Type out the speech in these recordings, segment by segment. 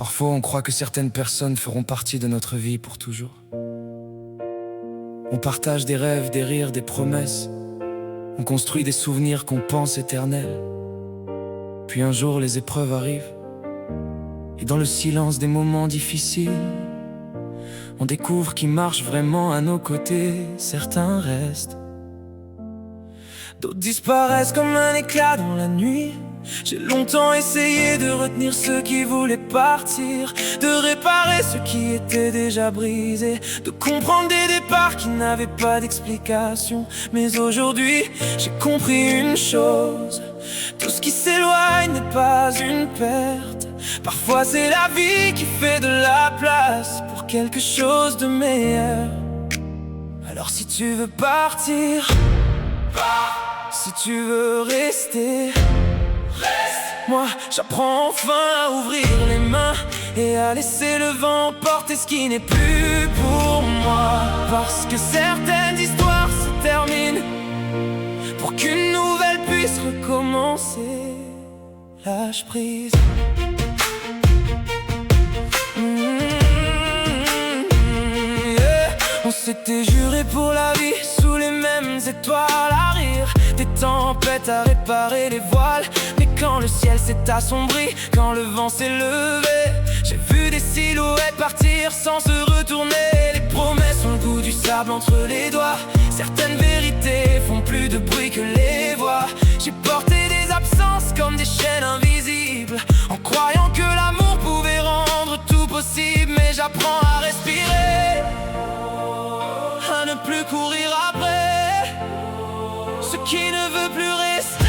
Parfois on croit que certaines personnes feront partie de notre vie pour toujours. On partage des rêves, des rires, des promesses. On construit des souvenirs qu'on pense éternels. Puis un jour les épreuves arrivent, et dans le silence des moments difficiles, on découvre qui marche vraiment à nos côtés. Certains restent, d'autres disparaissent comme un éclat dans la nuit. J'ai longtemps essayé de retenir ceux qui voulaient partir, de réparer ceux qui étaient déjà brisés, de comprendre des départs qui n'avaient pas d'explication. Mais aujourd'hui, j'ai compris une chose: tout ce qui s'éloigne n'est pas une perte. Parfois c'est la vie qui fait de la place pour quelque chose de meilleur. Alors si tu veux partir, si tu veux rester, moi j'apprends enfin à ouvrir les mains et à laisser le vent porter ce qui n'est plus pour moi. Parce que certaines histoires se terminent pour qu'une nouvelle puisse recommencer. Lâche prise. On s'était juré pour la vie sous les mêmes étoiles, à rire des tempêtes, à réparer les voiles. Mais quand le ciel s'est assombri, quand le vent s'est levé, j'ai vu des silhouettes partir sans se retourner. Les promesses ont le goût du sable entre les doigts. Certaines vérités font plus de bruit que les voix. J'ai porté des absences comme des chaînes invisibles, en croyant que l'amour pouvait rendre tout possible. Mais j'apprends à respirer, à ne plus courir après ce qui ne veut plus rester.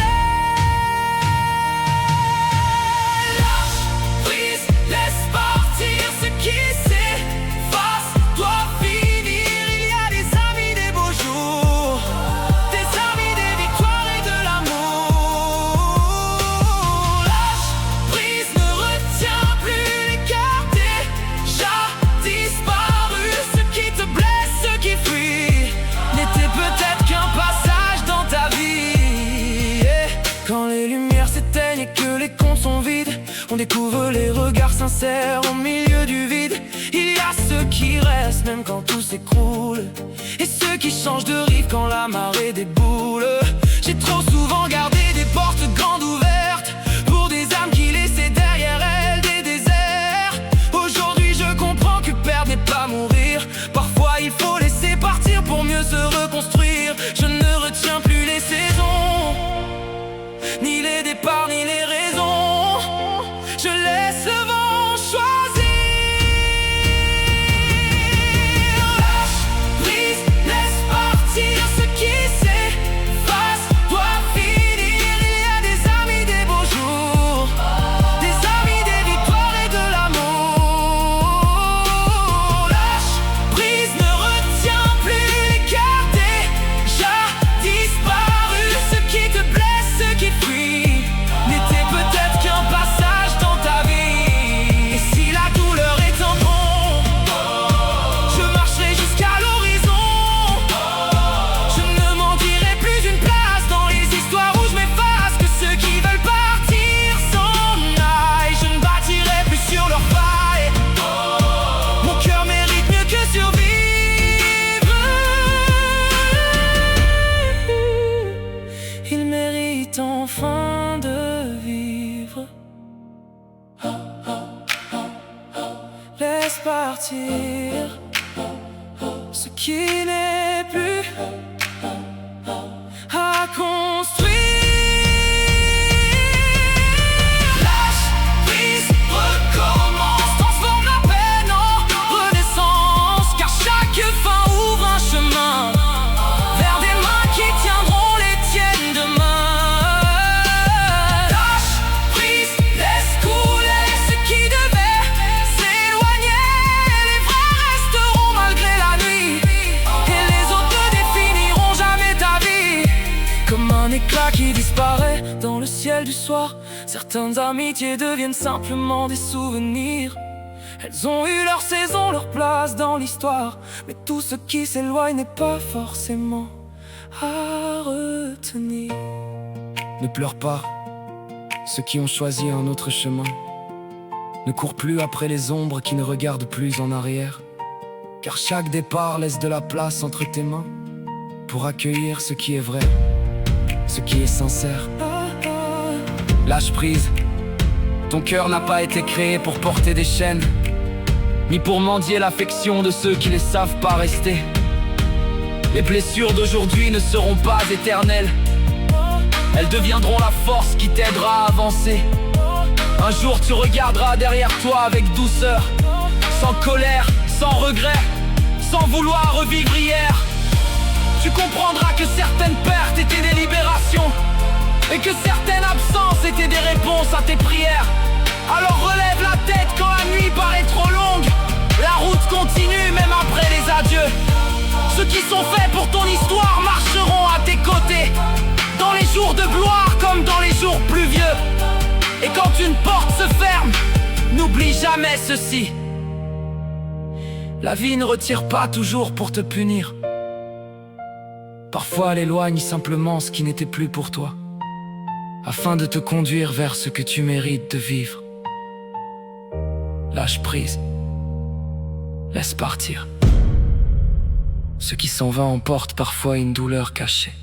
Lâche prise, laisse partir ce qui s'efface, doit finir. Il y a des amis, des beaux jours, des amis, des victoires et de l'amour. Lâche prise, ne retiens plus l'écart déjà disparu. Ce qui te blesse, ce qui fuit, n'était peut-être qu'un passage dans ta vie. Yeah. Quand les lumières s'éteignent et que les comptes sont vides, on découvre les regards sincères au milieu du vide. Il y a ceux qui restent même quand tout s'écroule, et ceux qui changent de rive quand la marée déboule. J'ai trop souvent gardé des portes grandes ouvertes pour des âmes qui laissaient derrière elles des déserts. Aujourd'hui je comprends que perdre n'est pas mourir. Parfois il faut laisser partir pour mieux se reconstruire. Je ne retiens plus les saisons, ni les départs, ni les raisons. Je laisse le vent choisir. Lâche prise, laisse partir ce qui s'efface, doit finir. Il y a des amis, des beaux jours, des amis, des victoires et de l'amour. Lâche prise, ne retiens plus l'écart déjà disparu. Ce qui te blesse, ce qui fuit, n'était peut-être qu'un passage dans ta vie. Et si la douleur est un pont, je marcherai jusqu'à l'horizon. Je ne m'en dirai plus une place dans les histoires où je m'efface. Que ceux qui veulent partir s'en aillent. Je ne bâtirai plus sur leurs failles. Mon cœur mérite mieux que survivre. Il mérite enfin de vivre. Laisse partir ce qui n'est plus à construire. Lâche prise, recommence, transforme la peine en renaissance. Car chaque fin ouvre un chemin vers des mains qui tiendront les tiennes demain. Lâche prise, laisse couler ce qui devait s'éloigner. Les vrais resteront malgré la nuit, et les autres ne définiront jamais ta vie. Comme un éclat qui disparaît dans le ciel du soir, certaines amitiés deviennent simplement des souvenirs. Elles ont eu leur saison, leur place dans l'histoire, mais tout ce qui s'éloigne n'est pas forcément à retenir. Ne pleure pas, ceux qui ont choisi un autre chemin. Ne cours plus après les ombres qui ne regardent plus en arrière, car chaque départ laisse de la place entre tes mains pour accueillir ce qui est vrai, ce qui est sincère. Lâche prise, ton cœur n'a pas été créé pour porter des chaînes, ni pour mendier l'affection de ceux qui ne savent pas rester. Les blessures d'aujourd'hui ne seront pas éternelles, elles deviendront la force qui t'aidera à avancer. Un jour tu regarderas derrière toi avec douceur, sans colère, sans regret, sans vouloir revivre hier. Tu comprendras que certaines pertes étaient des libérations, et que certaines absences étaient des réponses à tes prières. Alors relève la tête quand la nuit paraît trop longue. La route continue même après les adieux. Ceux qui sont faits pour ton histoire marcheront à tes côtés, dans les jours de gloire comme dans les jours pluvieux. Et quand une porte se ferme, n'oublie jamais ceci: la vie ne retire pas toujours pour te punir. Parfois elle éloigne simplement ce qui n'était plus pour toi, afin de te conduire vers ce que tu mérites de vivre. Lâche prise, laisse partir. Ce qui s'en va emporte parfois une douleur cachée.